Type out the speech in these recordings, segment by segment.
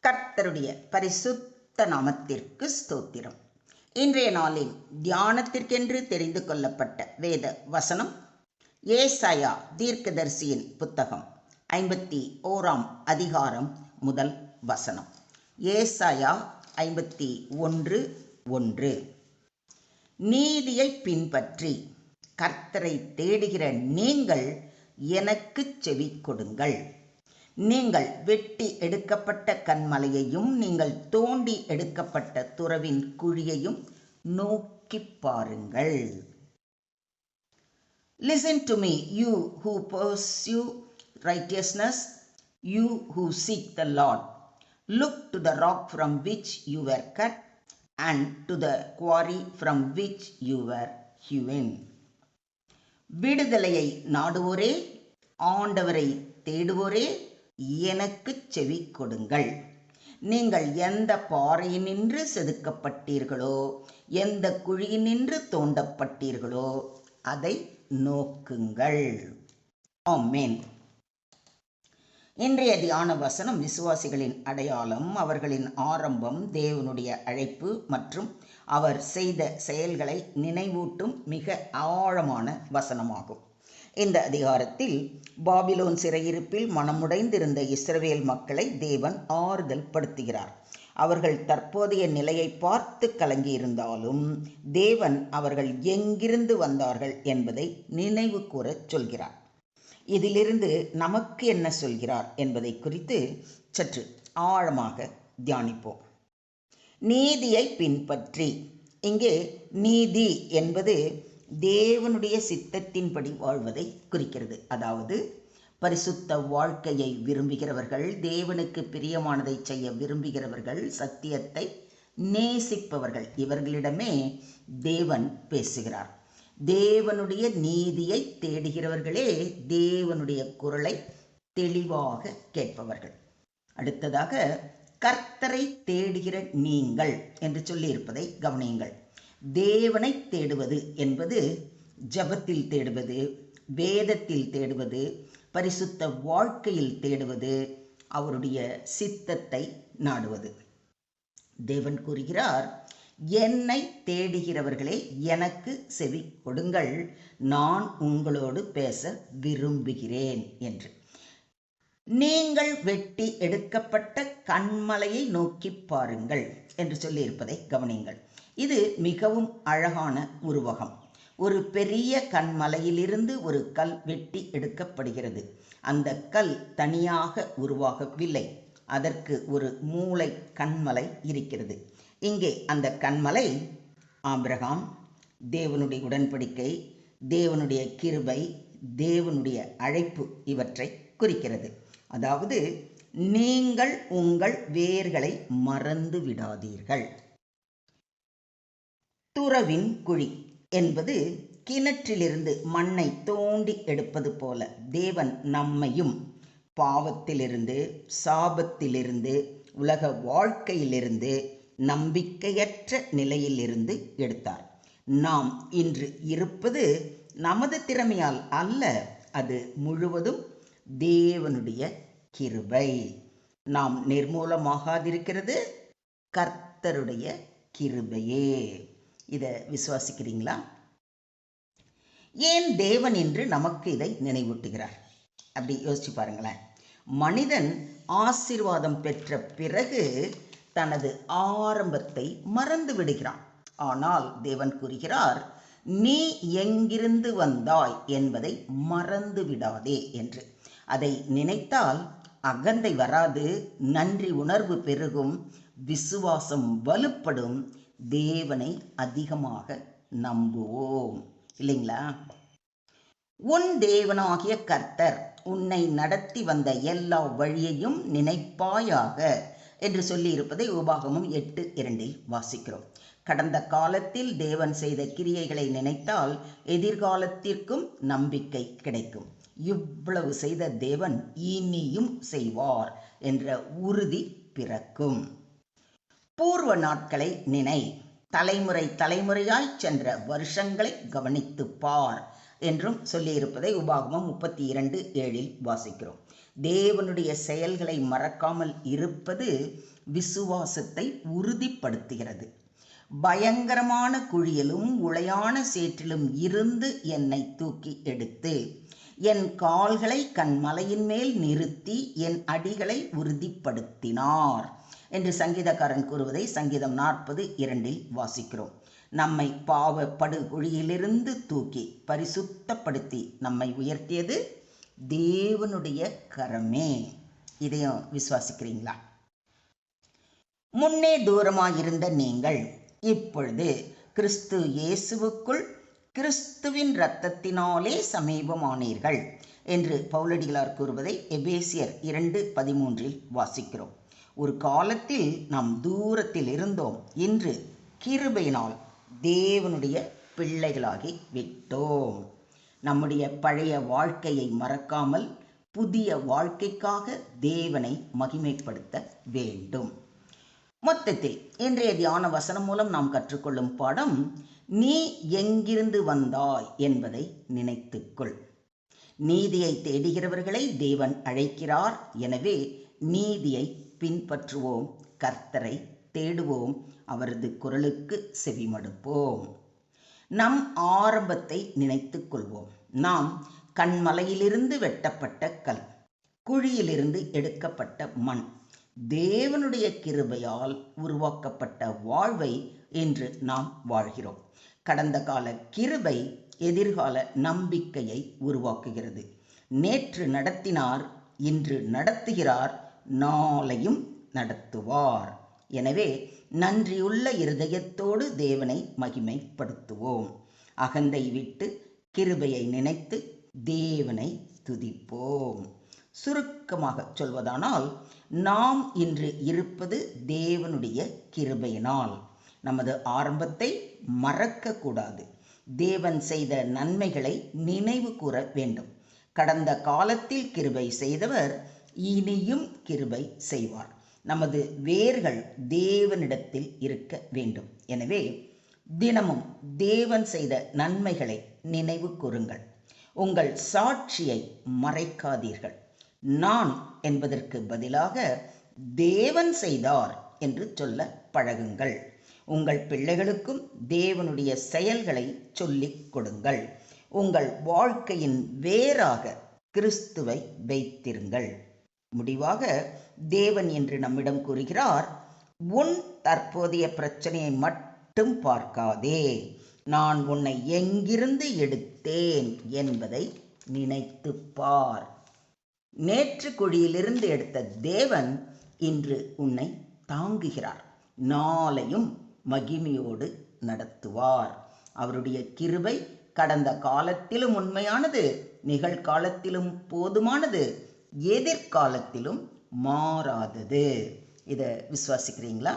கர்த்தருடைய பரிசுத்த நாமத்திற்கு ஸ்தோத்திரம். இன்றைய நாளில் தியானத்திற்கென்று தெரிந்து கொள்ளப்பட்ட வேத வசனம் ஏசாயா தீர்க்கதரிசியின் புத்தகம் 51ஆம் அதிகாரம் முதல் வசனம். ஏசாயா 51:1. நீதியை பின்பற்றி கர்த்தரை தேடுகிற நீங்கள் எனக்கு செவி கொடுங்கள். நீங்கள் வெட்டி எடுக்கப்பட்ட கன்மலையையும் நீங்கள் தோண்டி எடுக்கப்பட்ட துறவின் குழியையும் நோக்கி பாருங்கள். Listen to me, you who pursue righteousness, you who seek the Lord. Look to the rock from which you were cut, and to the quarry from which you were hewn. விடுதலையை நாடுவோரே, ஆண்டவரை தேடுவோரே, எனக்கு செவி கொடுங்கள். நீங்கள் எந்த பாறையினின்று செதுக்கப்பட்டீர்களோ, எந்த குழியினின்று தோண்டப்பட்டீர்களோ அதை நோக்குங்கள். ஆமென். இன்றைய தியான வசனம் விசுவாசிகளின் அடையாளம், அவர்களின் ஆரம்பம், தேவனுடைய அழைப்பு மற்றும் அவர் செய்த செயல்களை நினைவூட்டும் மிக ஆழமான வசனமாகும். இந்த அதிகாரத்தில் பாபிலோன் சிறையிருப்பில் மனமுடைந்திருந்த இஸ்ரவேல் மக்களை தேவன் ஆறுதல் படுத்துகிறார். அவர்கள் தற்போதைய நிலையை பார்த்து கலங்கியிருந்தாலும் தேவன் அவர்கள் எங்கிருந்து வந்தார்கள் என்பதை நினைவு கூறச் சொல்கிறார். இதிலிருந்து நமக்கு என்ன சொல்கிறார் என்பதை குறித்து சற்று ஆழமாக தியானிப்போம். நீதியை பின்பற்றி. இங்கே நீதி என்பது தேவனுடைய சித்தத்தின்படி வாழ்வதை குறிக்கிறது. அதாவது பரிசுத்த வாழ்க்கையை விரும்புகிறவர்கள், தேவனுக்கு பிரியமானதை செய்ய விரும்புகிறவர்கள், சத்தியத்தை நேசிப்பவர்கள், இவர்களிடமே தேவன் பேசுகிறார். தேவனுடைய நீதியை தேடுகிறவர்களே தேவனுடைய குரலை தெளிவாக கேட்பவர்கள். அடுத்ததாக கர்த்தரை தேடுகிற நீங்கள் என்று சொல்லியிருப்பதை கவனியுங்கள். தேவனை தேடுவது என்பது ஜபத்தில் தேடுவது, வேதத்தில் தேடுவது, பரிசுத்த வாழ்க்கையில் தேடுவது, அவருடைய சித்தத்தை நாடுவது. தேவன் கூறுகிறார், என்னை தேடுகிறவர்களே எனக்கு செவி கொடுங்கள், நான் உங்களோடு பேச விரும்புகிறேன் என்று. நீங்கள் வெட்டி எடுக்கப்பட்ட கன்மலையை நோக்கி பாருங்கள் என்று சொல்லியிருப்பதை கவனியுங்கள். இது மிகவும் அழகான உருவகம். ஒரு பெரிய கன்மலையிலிருந்து ஒரு கல் வெட்டி எடுக்கப்படுகிறது. அந்த கல் தனியாக உருவாகவில்லை, அதற்கு ஒரு மூளை கன்மலை இருக்கிறது. இங்கே அந்த கன்மலை ஆபிரகாம், தேவனுடைய உடன்படிக்கை, தேவனுடைய கிருபை, தேவனுடைய அழைப்பு இவற்றை குறிக்கிறது. அதாவது நீங்கள் உங்கள் வேர்களை மறந்து விடாதீர்கள். துறவின் குழி என்பது கிணற்றிலிருந்து மண்ணை தோண்டி எடுப்பது போல தேவன் நம்மையும் பாவத்திலிருந்து, சாபத்திலிருந்து, உலக வாழ்க்கையிலிருந்து, நம்பிக்கையற்ற நிலையிலிருந்து எடுத்தார். நாம் இன்று இருப்பது நமது திறமையால் அல்ல, அது முழுவதும் தேவனுடைய கிருபை. நாம் நிர்மூலமாகாதிருக்கிறது கர்த்தருடைய கிருபையே. இதை விசுவாசிக்கிறீங்களா? ஏன் தேவன் என்று நமக்கு இதை நினைவூட்டுகிறார்? அப்படி யோசிச்சு பாருங்களேன். மனிதன் ஆசீர்வாதம் பெற்ற பிறகு தனது ஆரம்பத்தை மறந்து விடுகிறான். ஆனால் தேவன் கூறுகிறார், நீ எங்கிருந்து வந்தாய் என்பதை மறந்து விடாதே என்று. அதை நினைத்தால் அகந்தை வராது, நன்றி உணர்வு பெருகும், விசுவாசம் வலுப்படும், தேவனை அதிகமாக நம்புவோம். இல்லைங்களா? உன் தேவனாகிய கர்த்தர் உன்னை நடத்தி வந்த எல்லா வழியையும் நினைப்பாயாக என்று சொல்லி இருப்பதை உபாகமம் 8:2 வாசிக்கிறோம். கடந்த காலத்தில் தேவன் செய்த கிரியைகளை நினைத்தால் எதிர்காலத்திற்கும் நம்பிக்கை கிடைக்கும். இவ்வளவு செய்த தேவன் இனியும் செய்வார் என்ற உறுதி பிறக்கும். பூர்வ நாட்களை நினை, தலைமுறை தலைமுறையாய் சென்ற வருஷங்களை கவனித்து பார் என்றும் சொல்லியிருப்பதை உபாகமம் 32:7 வாசிக்கிறோம். தேவனுடைய செயல்களை மறக்காமல் இருப்பது விசுவாசத்தை உறுதிப்படுத்துகிறது. பயங்கரமான குழியிலும் உளையான சேற்றிலும் இருந்து என்னை தூக்கி எடுத்து என் கால்களை கன்மலையின் மேல் நிறுத்தி என் அடிகளை உறுதிப்படுத்தினார் என்று சங்கீதக்காரன் கூறுவதை சங்கீதம் 40:2 வாசிக்கிறோம். நம்மை பாவ படுகுழியிலிருந்து தூக்கி பரிசுத்தப்படுத்தி நம்மை உயர்த்தியது தேவனுடைய கரமே. இதையும் விசுவாசிக்கிறீங்களா? முன்னே தூரமாயிருந்த நீங்கள் இப்பொழுது கிறிஸ்து இயேசுவுக்குள் கிறிஸ்துவின் இரத்தத்தினாலே சமீபமானீர்கள் என்று பவுலடிகளார் கூறுவதை எபேசியர் 2:13 வாசிக்கிறோம். ஒரு காலத்தில் நாம் தூரத்தில் இருந்தோம், இன்று கிருபையினால் தேவனுடைய பிள்ளைகளாகி விட்டோம். நம்முடைய பழைய வாழ்க்கையை மறக்காமல் புதிய வாழ்க்கைக்காக தேவனை மகிமைப்படுத்த வேண்டும். மொத்தத்தில் இன்றைய தியான வசனம் மூலம் நாம் கற்றுக்கொள்ளும் பாடம், நீ எங்கிருந்து வந்தாய் என்பதை நினைத்துக்கொள். நீதியை தேடுகிறவர்களை தேவன் அழைக்கிறார். எனவே நீதியை பின்பற்றுவோம், கர்த்தரை தேடுவோம், அவரது குரலுக்கு செவிமடுப்போம். நம் ஆரம்பத்தை நினைத்துக் கொள்வோம். நாம் கண்மலையிலிருந்து வெட்டப்பட்ட கல், குழியிலிருந்து எடுக்கப்பட்ட மண், தேவனுடைய கிருபையால் உருவாக்கப்பட்ட வாழ்வை இன்று நாம் வாழ்கிறோம். கடந்த கால கிருபை எதிர்கால நம்பிக்கையை உருவாக்குகிறது. நேற்று நடத்தினார், இன்று நடத்துகிறார், நாளையும் நடத்துவார். எனவே நன்றியுள்ள இருதயத்தோடு தேவனை மகிமைப்படுத்துவோம். அகந்தை விட்டு கிருபையை நினைத்து தேவனை துதிப்போம். சுருக்கமாக சொல்வதானால், நாம் இன்று இருப்பது தேவனுடைய கிருபையினால். நமது ஆரம்பத்தை மறக்கக்கூடாது. தேவன் செய்த நன்மைகளை நினைவு கூற வேண்டும். கடந்த காலத்தில் கிருபை செய்தவர் இனியும் கிருபை செய்வார். நமது வேர்கள் தேவனிடத்தில் இருக்க வேண்டும். எனவே தினமும் தேவன் செய்த நன்மைகளை நினைவு கூறுங்கள். உங்கள் சாட்சியை மறைக்காதீர்கள். நான் என்பதற்கு பதிலாக தேவன் செய்தார் என்று சொல்ல பழகுங்கள். உங்கள் பிள்ளைகளுக்கும் தேவனுடைய செயல்களை சொல்லிக் கொடுங்கள். உங்கள் வாழ்க்கையின் வேராக கிறிஸ்துவை வைத்திருங்கள். முடிவாக தேவன் என்று நம்மிடம் கூறுகிறார், உன் தற்போதைய பிரச்சனையை மட்டும் பார்க்காதே, நான் உன்னை எங்கிருந்து எடுத்தேன் என்பதை நினைத்து பார். நேற்று குழியிலிருந்து எடுத்த தேவன் இன்று உன்னை தாங்குகிறார், நாளையும் மகிமையோடு நடத்துவார். அவருடைய கிருபை கடந்த காலத்திலும் உண்மையானது, நிகழ்காலத்திலும் போதுமானது, எதிர்காலத்திலும் மாறாதது. இதை விசுவாசிக்கிறீங்களா?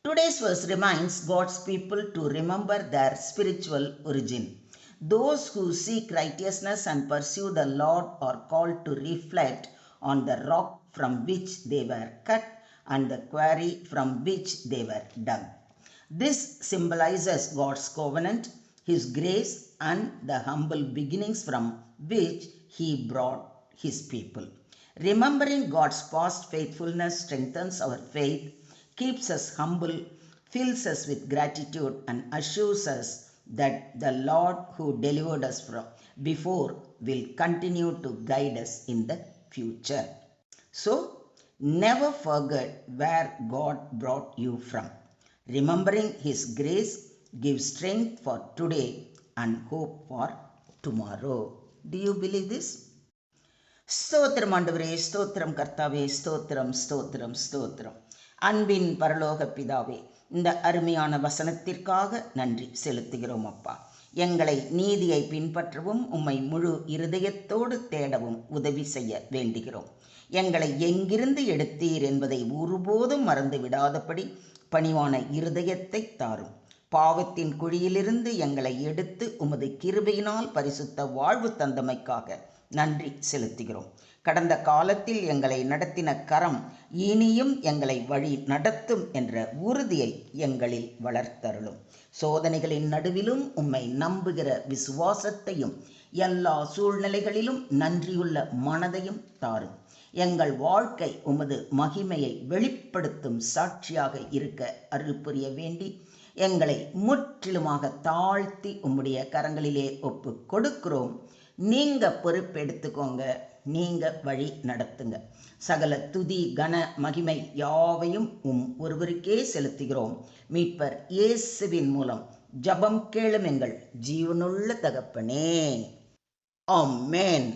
Today's verse reminds God's people to remember their spiritual origin. Those who seek righteousness and pursue the Lord are called to reflect on the rock from which they were cut and the quarry from which they were dug. This symbolizes God's covenant, His grace, and the humble beginnings from which He brought His people. Remembering God's past faithfulness strengthens our faith, keeps us humble, fills us with gratitude, and assures us that the Lord who delivered us from before will continue to guide us in the future. So, never forget where God brought you from. Remembering His grace gives strength for today and hope for tomorrow. Do you believe this? ஸ்தோத்திரம் ஆண்டவரே, ஸ்தோத்திரம் கர்த்தாவே, ஸ்தோத்திரம் ஸ்தோத்திரம் ஸ்தோத்திரம். அன்பின் பரலோக பிதாவே, இந்த அருமையான வசனத்திற்காக நன்றி செலுத்துகிறோம் அப்பா. எங்களை நீதியை பின்பற்றவும் உம்மை முழு இருதயத்தோடு தேடவும் உதவி செய்ய வேண்டுகிறோம். எங்களை எங்கிருந்து எடுத்தீர் என்பதை ஒருபோதும் மறந்து விடாதபடி பணிவான இருதயத்தை தாரும். பாவத்தின் குழியிலிருந்து எங்களை எடுத்து உமது கிருபையினால் பரிசுத்த வாழ்வு தந்தமைக்காக நன்றி செலுத்துகிறோம். கடந்த காலத்தில் எங்களை நடத்தின கரம் இனியும் எங்களை வழி நடத்தும் என்ற உறுதியை எங்களில் வளர்த்தருளும். சோதனைகளின் நடுவிலும் உம்மை நம்புகிற விசுவாசத்தையும் எல்லா சூழ்நிலைகளிலும் நன்றியுள்ள மனதையும் தாரும். எங்கள் வாழ்க்கை உமது மகிமையை வெளிப்படுத்தும் சாட்சியாக இருக்க அருள் புரிய வேண்டி எங்களை முற்றிலுமாக தாழ்த்தி உம்முடைய கரங்களிலே ஒப்பு கொடுக்கிறோம். நீங்க பொறுப்பெடுத்துக்கோங்க, நீங்க வழி நடத்துங்க. சகல துதி கன மகிமை யாவையும் ஒருவருக்கே செலுத்துகிறோம். மீட்பர் இயேசுவின் மூலம் ஜபம் கேளும் எங்கள் ஜீவனுள்ள தகப்பனே. ஆமென்.